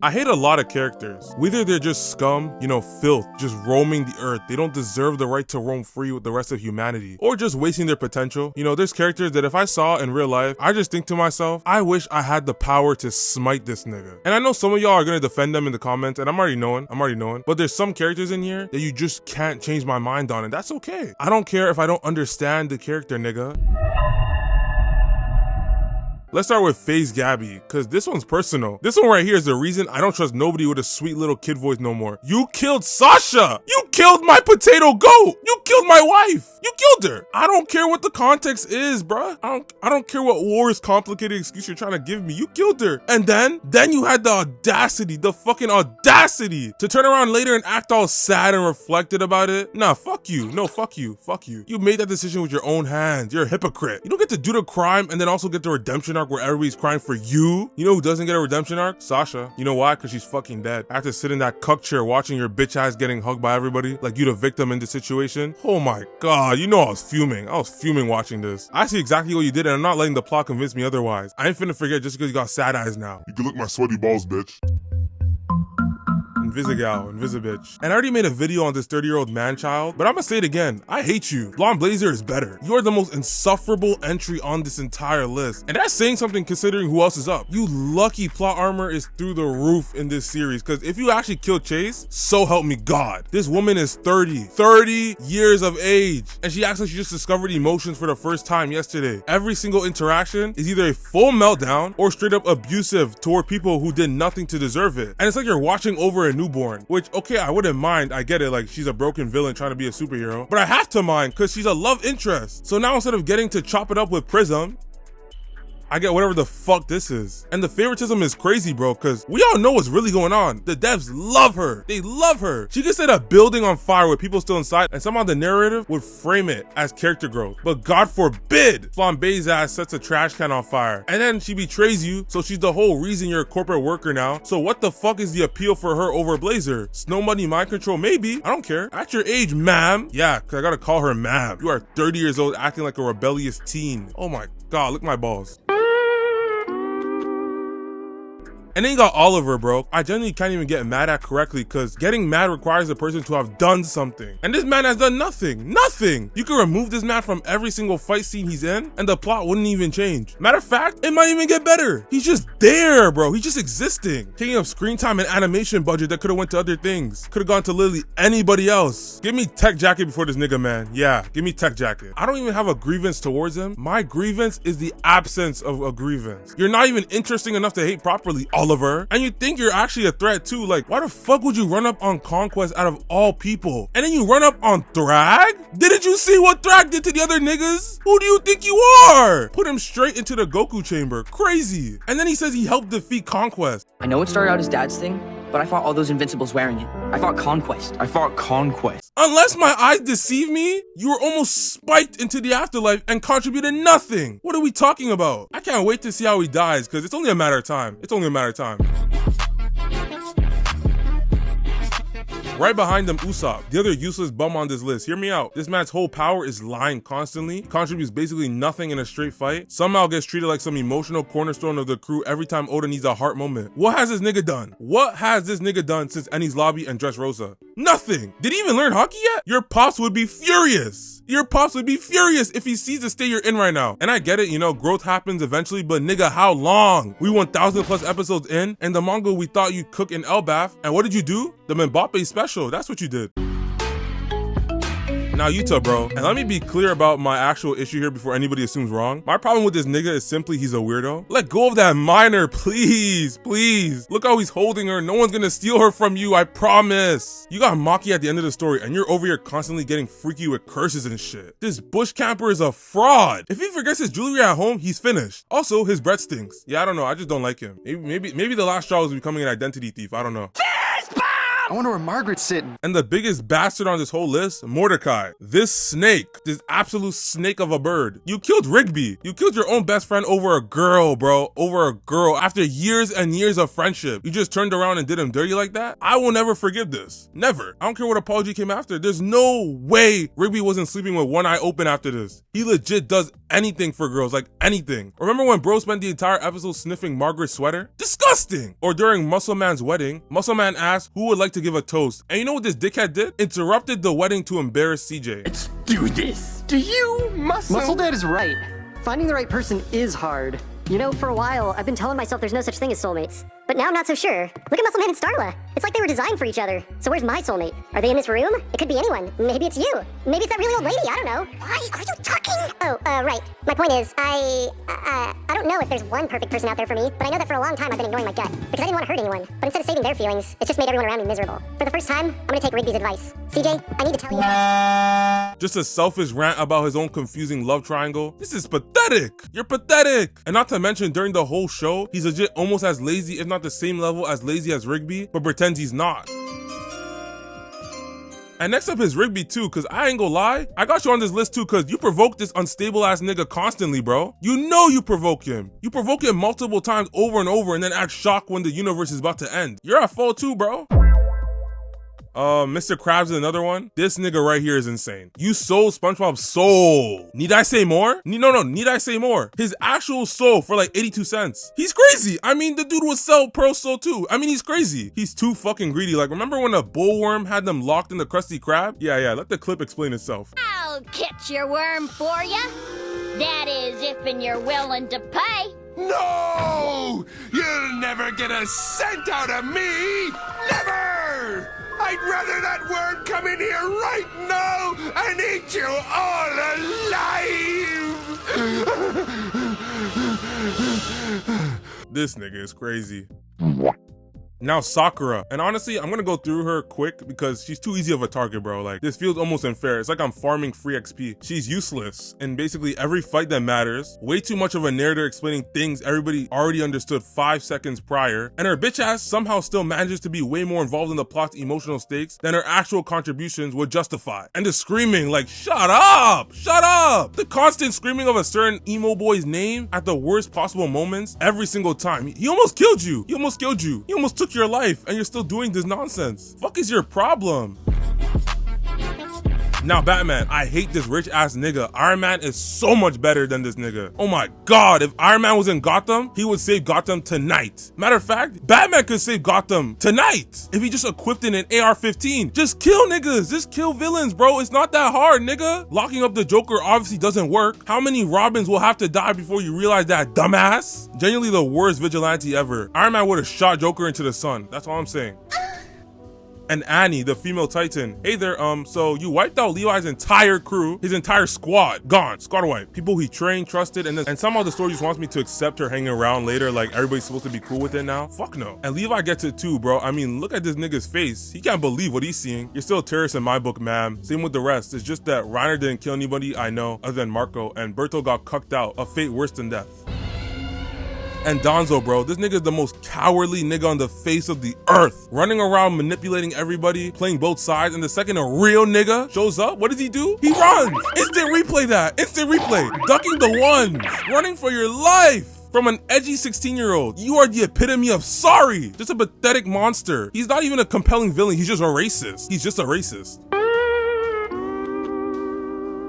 I hate a lot of characters. Whether they're just scum, filth, just roaming the earth. They don't deserve the right to roam free with the rest of humanity. Or just wasting their potential. There's characters that if I saw in real life, I just think to myself, I wish I had the power to smite this nigga. And I know some of y'all are gonna defend them in the comments, and I'm already knowing. But there's some characters in here that you just can't change my mind on, and that's okay. I don't care if I don't understand the character, nigga. Let's start with FaZe Gabby, because this one's personal. This one right here is the reason I don't trust nobody with a sweet little kid voice no more. You killed Sasha! You killed my potato goat! You killed my wife! You killed her! I don't care what the context is, bruh. I don't care what war's complicated excuse you're trying to give me. You killed her. And then you had the audacity, the fucking audacity to turn around later and act all sad and reflected about it. Nah, fuck you. No, fuck you. Fuck you. You made that decision with your own hands. You're a hypocrite. You don't get to do the crime and then also get the redemption arc where everybody's crying for you. You know who doesn't get a redemption arc? Sasha. You know why? Because she's fucking dead. I have to sit in that cuck chair watching your bitch ass getting hugged by everybody like you the victim in the situation. Oh my god, I was fuming. I was fuming watching this. I see exactly what you did and I'm not letting the plot convince me otherwise. I ain't finna forget just because you got sad eyes now. You can lick my sweaty balls, bitch. Invisibitch. And I already made a video on this 30-year-old man-child, but I'm gonna say it again. I hate you. Blonde Blazer is better. You are the most insufferable entry on this entire list. And that's saying something considering who else is up. You lucky plot armor is through the roof in this series, because if you actually kill Chase, so help me God. This woman is 30 years of age, and she acts like she just discovered emotions for the first time yesterday. Every single interaction is either a full meltdown or straight up abusive toward people who did nothing to deserve it. And it's like you're watching over a newborn, which, okay, I wouldn't mind. I get it, like she's a broken villain trying to be a superhero, but I have to mind because she's a love interest. So now instead of getting to chop it up with Prism, I get whatever the fuck this is. And the favoritism is crazy, bro, because we all know what's really going on. The devs love her. They love her. She could set a building on fire with people still inside, and somehow the narrative would frame it as character growth. But God forbid, Flambe's ass sets a trash can on fire. And then she betrays you, so she's the whole reason you're a corporate worker now. So what the fuck is the appeal for her over Blazer? Snow money, mind control? Maybe. I don't care. At your age, ma'am. Yeah, because I gotta call her ma'am. You are 30 years old acting like a rebellious teen. Oh my god, look at my balls. And then you got Oliver, bro. I genuinely can't even get mad at correctly because getting mad requires a person to have done something. And this man has done nothing. Nothing. You can remove this man from every single fight scene he's in and the plot wouldn't even change. Matter of fact, it might even get better. He's just there, bro. He's just existing. Taking up screen time and animation budget that could have went to other things. Could have gone to literally anybody else. Give me Tech Jacket before this nigga, man. Yeah, give me Tech Jacket. I don't even have a grievance towards him. My grievance is the absence of a grievance. You're not even interesting enough to hate properly, Oliver, and you think you're actually a threat too. Like, why the fuck would you run up on Conquest out of all people? And then you run up on Thrag? Didn't you see what Thrag did to the other niggas? Who do you think you are? Put him straight into the Goku chamber. Crazy. And then he says he helped defeat Conquest. I know it started out as Dad's thing, but I fought all those Invincibles wearing it. I fought Conquest. Unless my eyes deceive me, you were almost spiked into the afterlife and contributed nothing. What are we talking about? I can't wait to see how he dies because it's only a matter of time. Right behind them, Usopp, the other useless bum on this list. Hear me out. This man's whole power is lying constantly, contributes basically nothing in a straight fight, somehow gets treated like some emotional cornerstone of the crew every time Oda needs a heart moment. What has this nigga done? What has this nigga done since Enies Lobby and Dressrosa? Nothing. Did he even learn hockey yet? Your pops would be furious. Your pops would be furious if he sees the state you're in right now. And I get it, growth happens eventually, but nigga, how long? We 1,000 plus episodes in, and the manga we thought you'd cook in Elbaf, and what did you do? The Mbappe special, that's what you did. Now Yuta, bro, and let me be clear about my actual issue here before anybody assumes wrong. My problem with this nigga is simply he's a weirdo. Let go of that minor, please, please. Look how he's holding her. No one's gonna steal her from you, I promise. You got Maki at the end of the story and you're over here constantly getting freaky with curses and shit. This bush camper is a fraud. If he forgets his jewelry at home, he's finished. Also, his breath stinks. Yeah, I don't know, I just don't like him. Maybe the last straw was becoming an identity thief, I don't know. I wonder where Margaret's sitting. And the biggest bastard on this whole list, Mordecai. This snake, this absolute snake of a bird. You killed Rigby. You killed your own best friend over a girl, bro. Over a girl. After years and years of friendship, you just turned around and did him dirty like that? I will never forgive this. Never. I don't care what apology came after. There's no way Rigby wasn't sleeping with one eye open after this. He legit does anything for girls, like anything. Remember when bro spent the entire episode sniffing Margaret's sweater? Disgusting! Or during Muscle Man's wedding, Muscle Man asked who would like to give a toast. And you know what this dickhead did? Interrupted the wedding to embarrass CJ. Let's do this. Do you, Muscle Dad is right. Finding the right person is hard. You know, for a while, I've been telling myself there's no such thing as soulmates. But now I'm not so sure. Look at Muscle Man and Starla. It's like they were designed for each other. So where's my soulmate? Are they in this room? It could be anyone. Maybe it's you. Maybe it's that really old lady. I don't know. Why are you talking? Oh, right. My point is, I don't know if there's one perfect person out there for me, but I know that for a long time I've been ignoring my gut. Because I didn't want to hurt anyone. But instead of saving their feelings, it's just made everyone around me miserable. For the first time, I'm gonna take Rigby's advice. CJ, I need to tell you. Just a selfish rant about his own confusing love triangle. This is pathetic. You're pathetic. And not to mention, during the whole show, he's legit almost as lazy, if not the same level as lazy as Rigby, but pretends he's not. And next up is Rigby too, cause I ain't gonna lie, I got you on this list too cause you provoke this unstable ass nigga constantly, bro. You know you provoke him. You provoke him multiple times over and over and then act shocked when the universe is about to end. You're at fault too, bro. Mr. Krabs is another one. This nigga right here is insane. You sold SpongeBob's soul. Need I say more? No, need I say more? His actual soul for like 82 cents. He's crazy. I mean, the dude would sell Pearl's soul too. I mean, he's crazy. He's too fucking greedy. Like, remember when a bullworm had them locked in the Krusty Krab? Yeah, let the clip explain itself. I'll catch your worm for ya. That is, if you're willing to pay. No! You'll never get a cent out of me! Never! I'd rather that worm come in here right now and eat you all alive! This nigga is crazy. Now Sakura, and honestly, I'm gonna go through her quick because she's too easy of a target, bro. Like, this feels almost unfair. It's like I'm farming free XP. She's useless in basically every fight that matters. Way too much of a narrator explaining things everybody already understood 5 seconds prior. And her bitch ass somehow still manages to be way more involved in the plot's emotional stakes than her actual contributions would justify. And the screaming, like, shut up! Shut up! The constant screaming of a certain emo boy's name at the worst possible moments every single time. He almost killed you. He almost killed you. He almost took your life and you're still doing this nonsense. Fuck is your problem? Now Batman, I hate this rich ass nigga. Iron Man is so much better than this nigga. Oh my god, if Iron Man was in Gotham, he would save Gotham tonight. Matter of fact, Batman could save Gotham tonight if he just equipped in an AR-15. Just kill niggas, just kill villains, bro. It's not that hard, nigga. Locking up the Joker obviously doesn't work. How many Robins will have to die before you realize that, dumbass? Genuinely the worst vigilante ever. Iron Man would have shot Joker into the sun. That's all I'm saying. And Annie, the female Titan. Hey there, so you wiped out Levi's entire crew, his entire squad, gone, squad wiped. People he trained, trusted, and somehow the story just wants me to accept her hanging around later, like everybody's supposed to be cool with it now. Fuck no. And Levi gets it too, bro. I mean, look at this nigga's face. He can't believe what he's seeing. You're still a terrorist in my book, ma'am. Same with the rest. It's just that Reiner didn't kill anybody I know other than Marco, and Berto got cucked out, a fate worse than death. And Donzo, bro, this nigga is the most cowardly nigga on the face of the earth. Running around manipulating everybody, playing both sides, and the second a real nigga shows up, what does he do? He runs! Instant replay that! Instant replay! Ducking the ones! Running for your life! From an edgy 16-year-old. You are the epitome of sorry! Just a pathetic monster. He's not even a compelling villain, he's just a racist. He's just a racist.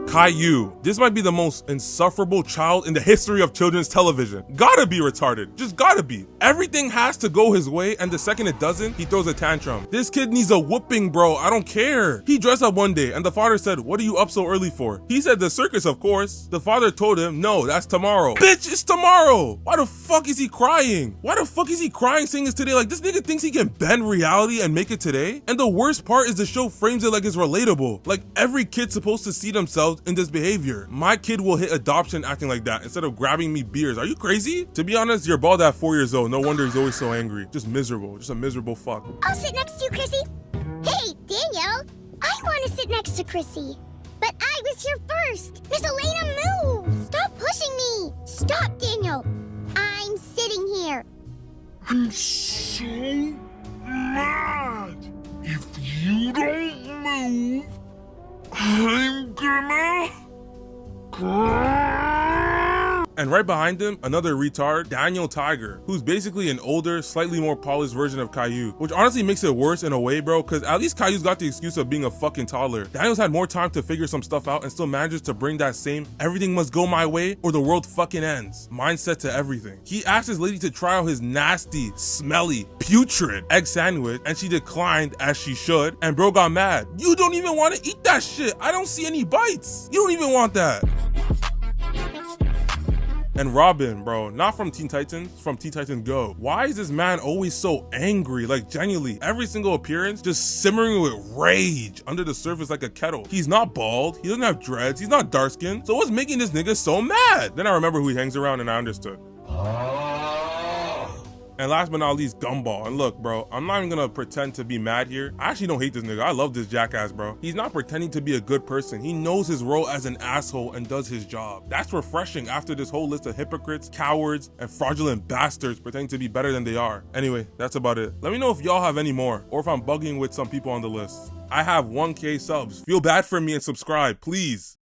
Caillou. This might be the most insufferable child in the history of children's television. Gotta be retarded. Just gotta be. Everything has to go his way, and the second it doesn't, he throws a tantrum. This kid needs a whooping, bro. I don't care. He dressed up one day, and the father said, "What are you up so early for?" He said, "The circus, of course." The father told him, "No, that's tomorrow." Bitch, it's tomorrow. Why the fuck is he crying? Why the fuck is he crying saying it's today? Like, this nigga thinks he can bend reality and make it today? And the worst part is the show frames it like it's relatable. Like, every kid's supposed to see themselves in this behavior. My kid will hit adoption acting like that instead of grabbing me beers. Are you crazy? To be honest, you're bald at 4 years old. No wonder he's always so angry. Just miserable. Just a miserable fuck. I'll sit next to you, Chrissy. Hey, Daniel. I want to sit next to Chrissy. But I was here first. Miss Elena, move. Stop pushing me. Stop, Daniel. I'm sitting here. I'm so mad. If And right behind him, another retard, Daniel Tiger, who's basically an older, slightly more polished version of Caillou, which honestly makes it worse in a way, bro, because at least Caillou's got the excuse of being a fucking toddler. Daniel's had more time to figure some stuff out and still manages to bring that same everything must go my way or the world fucking ends mindset to everything. He asked his lady to try out his nasty, smelly, putrid egg sandwich, and she declined as she should, and bro got mad. You don't even want to eat that shit. I don't see any bites. You don't even want that. And Robin, bro, not from Teen Titans, from Teen Titans Go. Why is this man always so angry? Like, genuinely, every single appearance just simmering with rage under the surface like a kettle. He's not bald, he doesn't have dreads, he's not dark skinned. So what's making this nigga so mad? Then I remember who he hangs around and I understood. And last but not least, Gumball. And look, bro, I'm not even gonna pretend to be mad here. I actually don't hate this nigga. I love this jackass, bro. He's not pretending to be a good person. He knows his role as an asshole and does his job. That's refreshing after this whole list of hypocrites, cowards, and fraudulent bastards pretending to be better than they are. Anyway, that's about it. Let me know if y'all have any more, or if I'm bugging with some people on the list. I have 1K subs. Feel bad for me and subscribe, please.